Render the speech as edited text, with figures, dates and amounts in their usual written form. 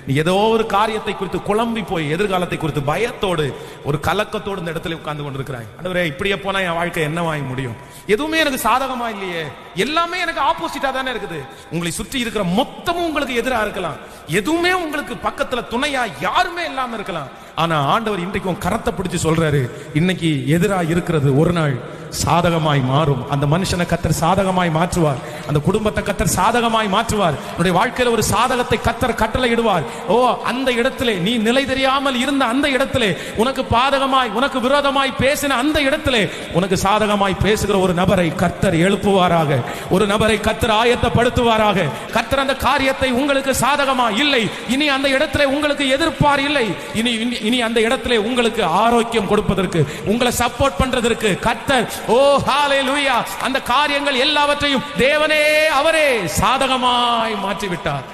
நீ ஏதோ ஒரு காரியத்தை குறித்து குழம்பி போய் எதிர்காலத்தை குறித்து பயத்தோடு ஒரு கலக்கத்தோடு இந்த இடத்துல உட்கார்ந்து கொண்டிருக்கிறாய். ஆண்டவரே, இப்படியே போனா என் வாழ்க்கை என்னவாய் முடியும்? எதுவுமே எனக்கு சாதகமா இல்லையே, எல்லாமே எனக்கு ஆப்போசிட்டா தானே இருக்குது. உங்களை சுற்றி இருக்கிற மொத்தமும் உங்களுக்கு எதிராக இருக்கலாம், எதுவுமே உங்களுக்கு பக்கத்துல துணையா யாருமே இல்லாம இருக்கலாம். ஆனா ஆண்டவர் இன்றைக்கும் கரத்தை பிடிச்சு சொல்றாரு, இன்னைக்கு எதிராக இருக்கிறது ஒரு நாள் சாதகமாய் மாறும். அந்த மனுஷனை கத்தர் சாதகமாய் மாற்றுவார், அந்த குடும்பத்தை கத்தர் சாதகமாய் மாற்றுவார், உன்னுடைய வாழ்க்கையில ஒரு சாதகத்தை கத்தர் கட்டளை இடுவார். ஓ, அந்த இடத்திலே நீ நிலை தெரியாமல் இருந்த அந்த இடத்திலே, உனக்கு பாதகமாய் உனக்கு விரோதமாய் பேசின அந்த இடத்திலே உனக்கு சாதகமாய் பேசுகிற ஒரு நபரை கத்தர் எழுப்புவாராக, ஒரு நபரை கத்தர் ஆயத்தப்படுத்துவாராக. கத்தர் அந்த காரியத்தை உங்களுக்கு சாதகமா இல்லை, இனி அந்த இடத்திலே உங்களுக்கு எதிர்ப்பார் இல்லை, இனி அந்த இடத்திலே உங்களுக்கு ஆரோக்கியம் கொடுப்பதற்கு, உங்களை சப்போர்ட் பண்றதற்கு கத்தர், ஓ ஹalleluya, அந்த காரியங்கள் எல்லாவற்றையும் தேவனே அவரே சாதகமாய் மாற்றிவிட்டார்.